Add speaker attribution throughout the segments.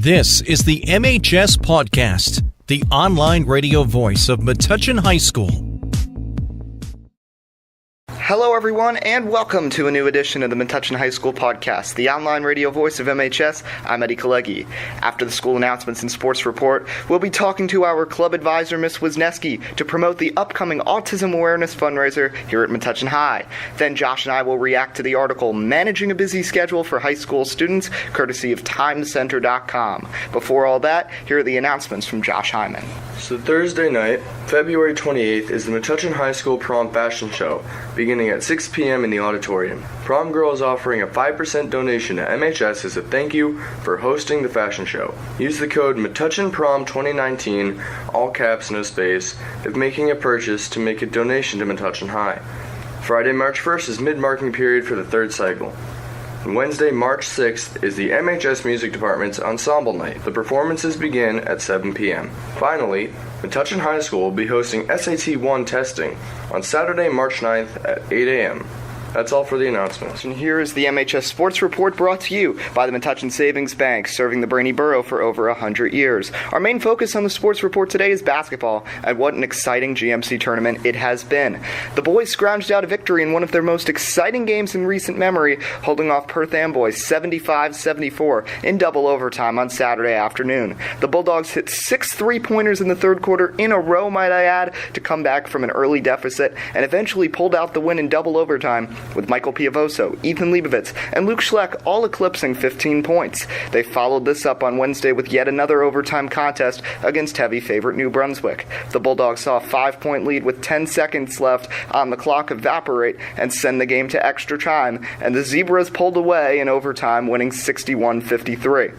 Speaker 1: This is the MHS Pawdcast, the online radio voice of Metuchen High School.
Speaker 2: Hello, everyone, and welcome to a new edition of the Metuchen High School Podcast, the online radio voice of MHS. I'm Eddie Kalegi. After the school announcements and sports report, we'll be talking to our club advisor, Miss Wisniewski, to promote the upcoming Autism Awareness fundraiser here at Metuchen High. Then Josh and I will react to the article, Managing a Busy Schedule for High School Students, courtesy of TimeCenter.com. Before all that, here are the announcements from Josh Hyman.
Speaker 3: So Thursday night, February 28th, is the Metuchen High School Prom Fashion Show, beginning at 6 p.m. in the auditorium. Prom Girl is offering a 5% donation to MHS as a thank you for hosting the fashion show. Use the code METUCHENPROM2019, all caps, no space, if making a purchase to make a donation to Metuchen High. Friday, March 1st is mid-marking period for the third cycle. And Wednesday, March 6th is the MHS Music Department's Ensemble Night. The performances begin at 7 p.m. Finally, Metuchen High School will be hosting SAT 1 testing on Saturday, March 9th at 8 a.m. That's all for the announcements.
Speaker 2: And here is the MHS Sports Report brought to you by the Metuchen Savings Bank, serving the Brainy Borough for over 100 years. Our main focus on the sports report today is basketball, and what an exciting GMC tournament it has been. The boys scrounged out a victory in one of their most exciting games in recent memory, holding off Perth Amboy 75-74 in double overtime on Saturday afternoon. The Bulldogs hit 6 3-pointers in the third quarter in a row, might I add, to come back from an early deficit, and eventually pulled out the win in double overtime, with Michael Piavoso, Ethan Leibovitz, and Luke Schleck all eclipsing 15 points. They followed this up on Wednesday with yet another overtime contest against heavy favorite New Brunswick. The Bulldogs saw a 5-point lead with 10 seconds left on the clock evaporate and send the game to extra time, and the Zebras pulled away in overtime, winning 61-53.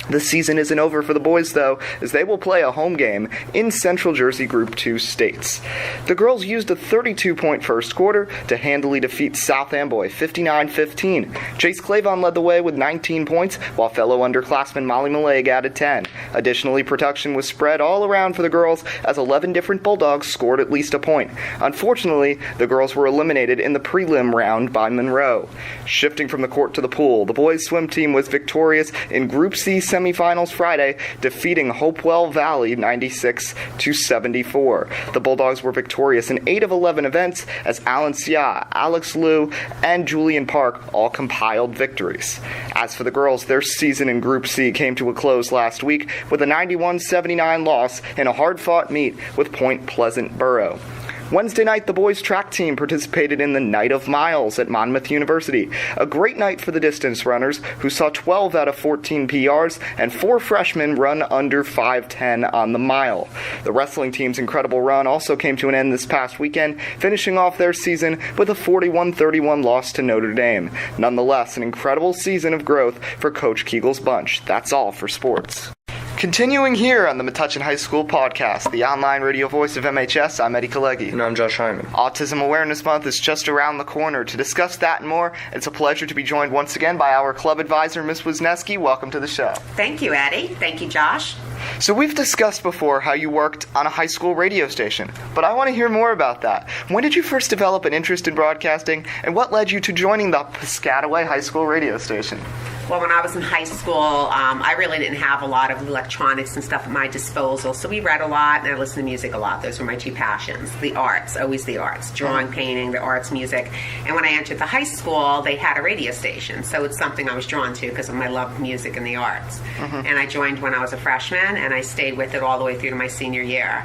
Speaker 2: The season isn't over for the boys, though, as they will play a home game in Central Jersey Group 2 states. The girls used a 32-point first quarter to handily defeat South Amboy 59-15. Chase Clavon led the way with 19 points, while fellow underclassman Molly Maleg added 10. Additionally, production was spread all around for the girls as 11 different Bulldogs scored at least a point. Unfortunately, the girls were eliminated in the prelim round by Monroe. Shifting from the court to the pool, the boys' swim team was victorious in Group C semifinals Friday, defeating Hopewell Valley 96-74. The Bulldogs were victorious in 8 of 11 events as Alan Sia, Alex Liu, and Julian Park all compiled victories. As for the girls, their season in Group C came to a close last week with a 91-79 loss in a hard-fought meet with Point Pleasant Borough. Wednesday night, the boys' track team participated in the Night of Miles at Monmouth University. A great night for the distance runners, who saw 12 out of 14 PRs and 4 freshmen run under 5:10 on the mile. The wrestling team's incredible run also came to an end this past weekend, finishing off their season with a 41-31 loss to Notre Dame. Nonetheless, an incredible season of growth for Coach Keagle's bunch. That's all for sports. Continuing here on the Metuchen High School Podcast, the online radio voice of MHS, I'm Eddie Kalegi.
Speaker 3: And I'm Josh Hyman.
Speaker 2: Autism Awareness Month is just around the corner. To discuss that and more, it's a pleasure to be joined once again by our club advisor, Ms. Wisniewski. Welcome to the show.
Speaker 4: Thank you, Eddie. Thank you, Josh.
Speaker 2: So we've discussed before how you worked on a high school radio station, but I want to hear more about that. When did you first develop an interest in broadcasting, and what led you to joining the Piscataway High School radio station?
Speaker 4: Well, when I was in high school, I really didn't have a lot of electronics and stuff at my disposal, so we read a lot and I listened to music a lot. Those were my two passions. The arts, always the arts. Drawing, painting, the arts, music. And when I entered the high school, they had a radio station, so it's something I was drawn to because of my love of music and the arts. And I joined when I was a freshman, and I stayed with it all the way through to my senior year.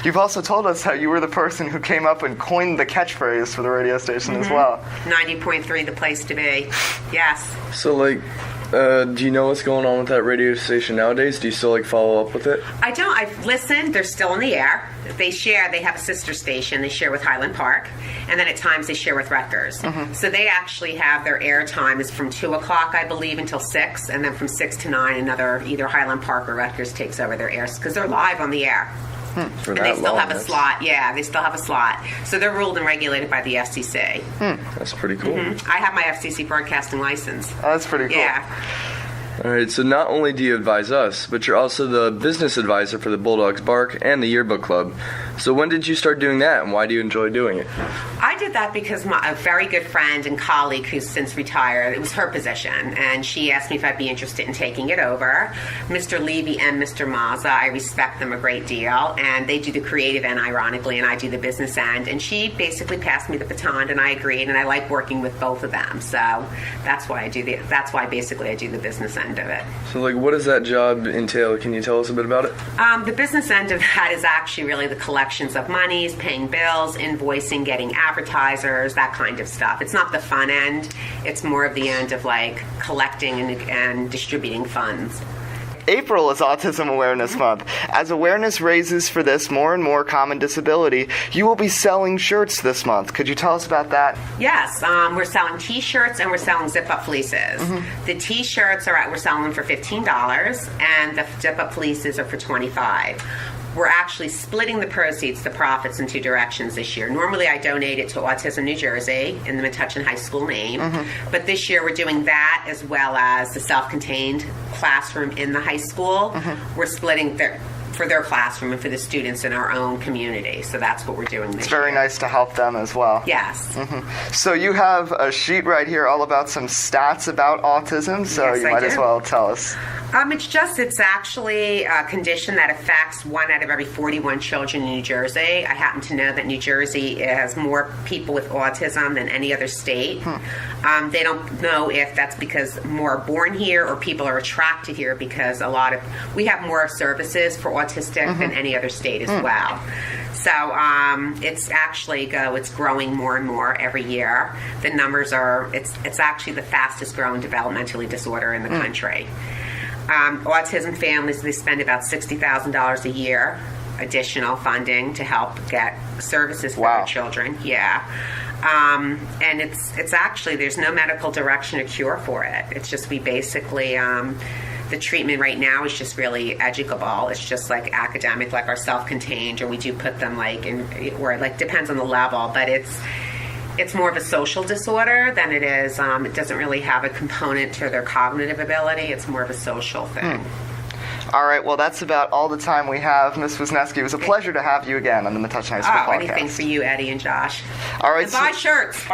Speaker 2: You've also told us how you were the person who came up and coined the catchphrase for the radio station as well.
Speaker 4: 90.3, the place to be. Yes.
Speaker 3: So, do you know what's going on with that radio station nowadays? Do you still, follow up with it?
Speaker 4: I don't. I've listened. They're still in the air. They have a sister station. They share with Highland Park. And then at times they share with Rutgers. So they actually have their air time is from 2 o'clock, I believe, until 6. And then from 6 to 9, another either Highland Park or Rutgers takes over their airs because they're live on the air. And they still have a slot. Yeah, they still have a slot. So they're ruled and regulated by the FCC.
Speaker 3: That's pretty cool.
Speaker 4: I have my FCC broadcasting license.
Speaker 2: Oh, that's pretty cool.
Speaker 4: Yeah.
Speaker 3: All right, so not only do you advise us, but you're also the business advisor for the Bulldogs Bark and the Yearbook Club. So when did you start doing that, and why do you enjoy doing it?
Speaker 4: I did that because a very good friend and colleague who's since retired, it was her position, and she asked me if I'd be interested in taking it over. Mr. Levy and Mr. Mazza, I respect them a great deal, and they do the creative end, ironically, and I do the business end, and she basically passed me the baton, and I agreed, and I like working with both of them, so that's why basically I do the business end of it.
Speaker 3: So, what does that job entail? Can you tell us a bit about it?
Speaker 4: The business end of that is actually really the collections of monies, paying bills, invoicing, getting advertisers, that kind of stuff. It's not the fun end. It's more of the end of collecting and distributing funds.
Speaker 2: April is Autism Awareness Month. As awareness raises for this more and more common disability, you will be selling shirts this month. Could you tell us about that?
Speaker 4: Yes, we're selling T-shirts and we're selling zip-up fleeces. The T-shirts we're selling them for $15, and the zip-up fleeces are for $25. We're actually splitting the proceeds, the profits, in two directions this year. Normally, I donate it to Autism New Jersey in the Metuchen High School name, but this year we're doing that as well as the self-contained classroom in the high school. We're splitting for their classroom and for the students in our own community. So that's what we're doing this year.
Speaker 2: It's very nice to help them as well.
Speaker 4: Yes.
Speaker 2: So you have a sheet right here all about some stats about autism, so
Speaker 4: Yes,
Speaker 2: you might as well tell us.
Speaker 4: It's actually a condition that affects 1 out of every 41 children in New Jersey. I happen to know that New Jersey has more people with autism than any other state. They don't know if that's because more are born here or people are attracted here because we have more services for autistic than any other state as well. So it's growing more and more every year. The numbers it's actually the fastest growing developmentally disorder in the country. Autism families, they spend about $60,000 a year additional funding to help get services for their children. Yeah. And it's actually, there's no medical direction or cure for it. It's just we basically, the treatment right now is just really educable. It's just academic, like our self-contained, or we do put them depends on the level, but it's more of a social disorder than it is. It doesn't really have a component to their cognitive ability. It's more of a social thing.
Speaker 2: All right, well, that's about all the time we have. Ms. Wisniewski, it was a pleasure to have you again on the Metuchen High School Podcast.
Speaker 4: Anything for you, Eddie and Josh.
Speaker 2: All right.
Speaker 4: And buy shirts.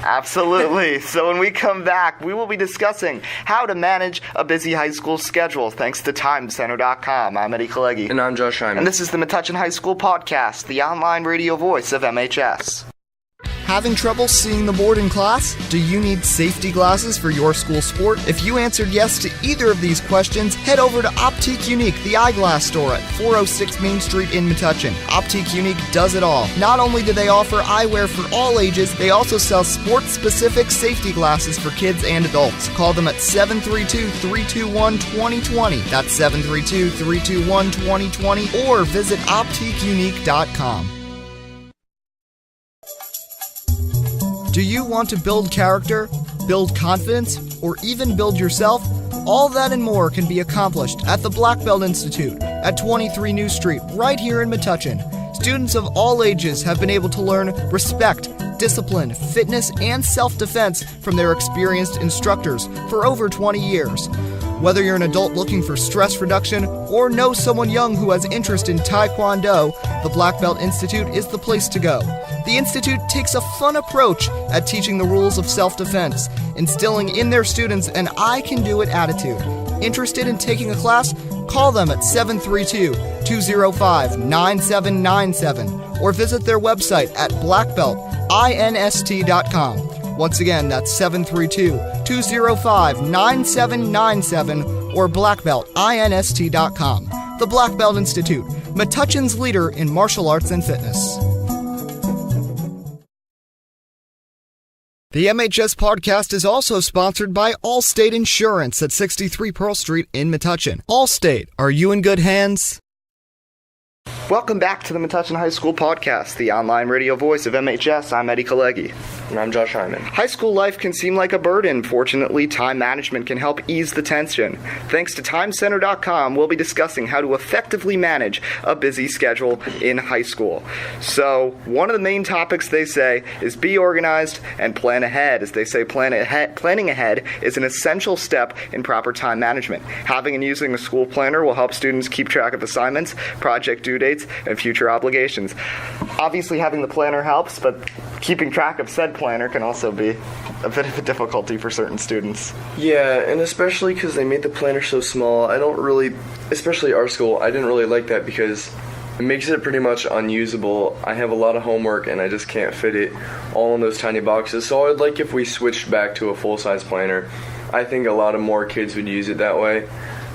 Speaker 2: Absolutely. So when we come back, we will be discussing how to manage a busy high school schedule, thanks to TimeCenter.com. I'm Eddie Kalegi.
Speaker 3: And I'm Josh Hyman.
Speaker 2: And this is the Metuchen High School Podcast, the online radio voice of MHS.
Speaker 5: Having trouble seeing the board in class? Do you need safety glasses for your school sport? If you answered yes to either of these questions, head over to Optique Unique, the eyeglass store at 406 Main Street in Metuchen. Optique Unique does it all. Not only do they offer eyewear for all ages, they also sell sports-specific safety glasses for kids and adults. Call them at 732-321-2020. That's 732-321-2020, or visit OptiqueUnique.com. Do you want to build character, build confidence, or even build yourself? All that and more can be accomplished at the Black Belt Institute at 23 New Street, right here in Metuchen. Students of all ages have been able to learn respect, discipline, fitness, and self-defense from their experienced instructors for over 20 years. Whether you're an adult looking for stress reduction or know someone young who has interest in Taekwondo, the Black Belt Institute is the place to go. The Institute takes a fun approach at teaching the rules of self-defense, instilling in their students an I-can-do-it attitude. Interested in taking a class? Call them at 732-205-9797 or visit their website at blackbeltinst.com. Once again, that's 732-205-9797 or blackbeltinst.com. The Black Belt Institute, Metuchen's leader in martial arts and fitness. The MHS Pawdcast is also sponsored by Allstate Insurance at 63 Pearl Street in Metuchen. Allstate, are you in good hands?
Speaker 2: Welcome back to the Metuchen High School Podcast, the online radio voice of MHS. I'm Eddie Kalegi.
Speaker 3: And I'm Josh Hyman.
Speaker 2: High school life can seem like a burden. Fortunately, time management can help ease the tension. Thanks to TimeCenter.com, we'll be discussing how to effectively manage a busy schedule in high school. So, one of the main topics they say is be organized and plan ahead. As they say, planning ahead is an essential step in proper time management. Having and using a school planner will help students keep track of assignments, project due dates, dates, and future obligations. Obviously, having the planner helps, but keeping track of said planner can also be a bit of a difficulty for certain students.
Speaker 3: Yeah, and especially because they made the planner so small, especially our school, I didn't really like that because it makes it pretty much unusable. I have a lot of homework and I just can't fit it all in those tiny boxes, so I'd like if we switched back to a full-size planner. I think a lot of more kids would use it that way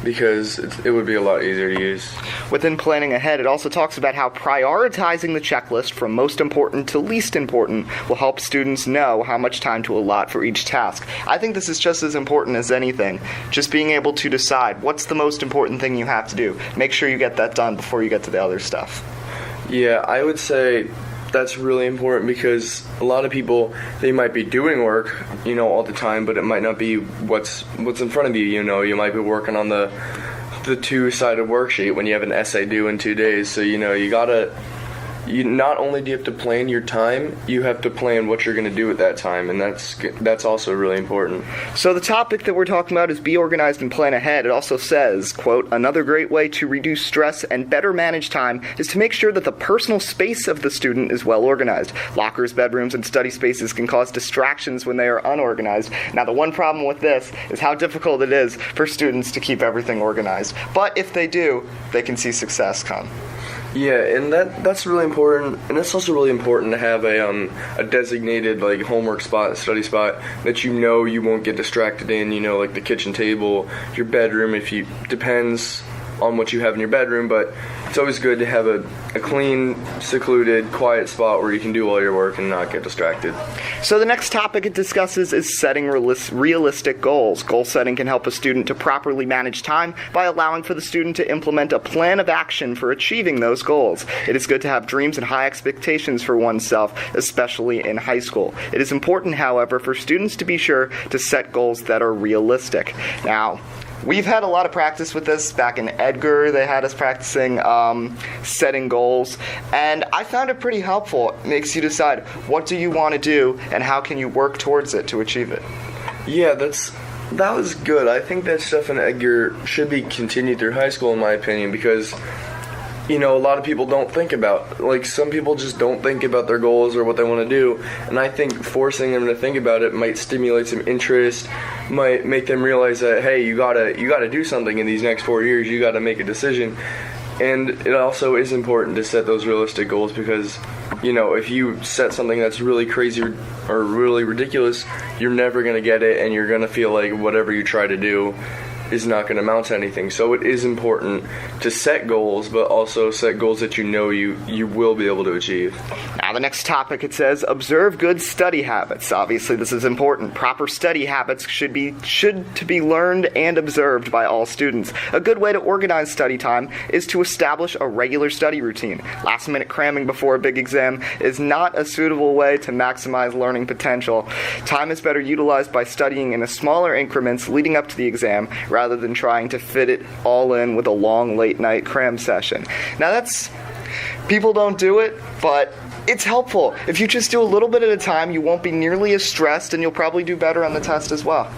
Speaker 3: because it would be a lot easier to use.
Speaker 2: Within planning ahead, it also talks about how prioritizing the checklist from most important to least important will help students know how much time to allot for each task. I think this is just as important as anything. Just being able to decide what's the most important thing you have to do. Make sure you get that done before you get to the other stuff.
Speaker 3: Yeah, I would say that's really important because a lot of people, they might be doing work, all the time, but it might not be what's in front of you. You might be working on the two-sided worksheet when you have an essay due in 2 days. So you not only do you have to plan your time, you have to plan what you're going to do at that time, and that's also really important.
Speaker 2: So the topic that we're talking about is be organized and plan ahead. It also says, quote, another great way to reduce stress and better manage time is to make sure that the personal space of the student is well organized. Lockers, bedrooms, and study spaces can cause distractions when they are unorganized. Now, the one problem with this is how difficult it is for students to keep everything organized. But if they do, they can see success come.
Speaker 3: Yeah, and that's really important, and it's also really important to have a designated homework spot, study spot that you won't get distracted in. Like the kitchen table, your bedroom. Depends on what you have in your bedroom, but it's always good to have a clean, secluded, quiet spot where you can do all your work and not get distracted.
Speaker 2: So the next topic it discusses is setting realistic goals. Goal setting can help a student to properly manage time by allowing for the student to implement a plan of action for achieving those goals. It is good to have dreams and high expectations for oneself, especially in high school. It is important, however, for students to be sure to set goals that are realistic. Now, we've had a lot of practice with this. Back in Edgar, they had us practicing setting goals, and I found it pretty helpful. It makes you decide what do you want to do and how can you work towards it to achieve it.
Speaker 3: Yeah, that was good. I think that stuff in Edgar should be continued through high school, in my opinion, because a lot of people don't think about, some people just don't think about their goals or what they want to do, and I think forcing them to think about it might stimulate some interest, might make them realize that, hey, you gotta do something in these next 4 years, you gotta make a decision. And it also is important to set those realistic goals because, if you set something that's really crazy or really ridiculous, you're never gonna get it, and you're gonna feel like whatever you try to do is not going to amount to anything. So it is important to set goals, but also set goals that you will be able to achieve.
Speaker 2: Now the next topic, it says, observe good study habits. Obviously this is important. Proper study habits should to be learned and observed by all students. A good way to organize study time is to establish a regular study routine. Last minute cramming before a big exam is not a suitable way to maximize learning potential. Time is better utilized by studying in smaller increments leading up to the exam, rather than trying to fit it all in with a long late-night cram session. Now people don't do it, but it's helpful. If you just do a little bit at a time, you won't be nearly as stressed, and you'll probably do better on the test as well.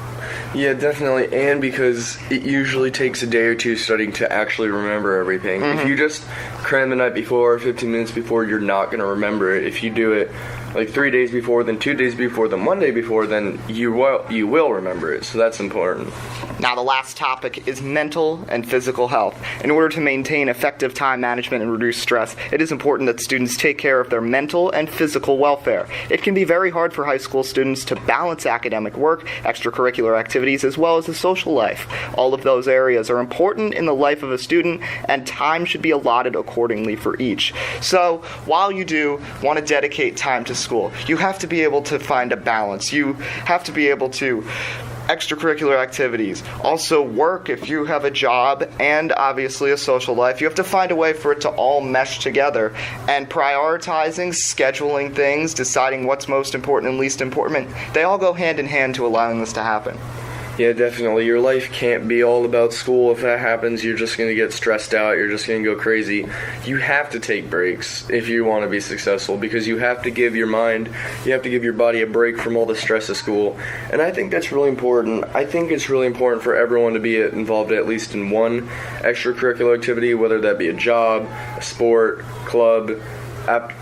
Speaker 3: Yeah, definitely, and because it usually takes a day or two studying to actually remember everything. If you just cram the night before, 15 minutes before, you're not going to remember it. If you do it 3 days before, then 2 days before, then 1 day before, then you will remember it, so that's important.
Speaker 2: Now the last topic is mental and physical health. In order to maintain effective time management and reduce stress, it is important that students take care of their mental and physical welfare. It can be very hard for high school students to balance academic work, extracurricular activities, as well as a social life. All of those areas are important in the life of a student, and time should be allotted accordingly for each. So while you do want to dedicate time to school, you have to be able to find a balance. You have to be able to extracurricular activities, also work if you have a job, and obviously a social life. You have to find a way for it to all mesh together, and prioritizing, scheduling things, deciding what's most important and least important, they all go hand in hand to allowing this to happen.
Speaker 3: Yeah, definitely. Your life can't be all about school. If that happens, you're just going to get stressed out. You're just going to go crazy. You have to take breaks if you want to be successful, because you have to give your mind, you have to give your body a break from all the stress of school. And I think that's really important. I think it's really important for everyone to be involved at least in one extracurricular activity, whether that be a job, a sport, club,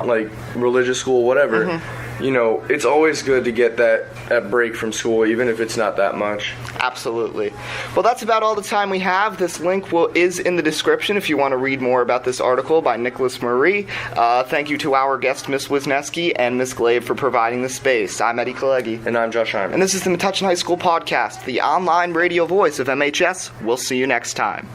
Speaker 3: like religious school, whatever. Mm-hmm. You know, it's always good to get that break from school, even if it's not that much.
Speaker 2: Absolutely. Well, that's about all the time we have. This link is in the description if you want to read more about this article by Nicholas Marie. Thank you to our guest, Miss Wisniewski, and Miss Glave for providing the space. I'm Eddie Kalegi.
Speaker 3: And I'm Josh Hyman.
Speaker 2: And this is the Metuchen High School Podcast, the online radio voice of MHS. We'll see you next time.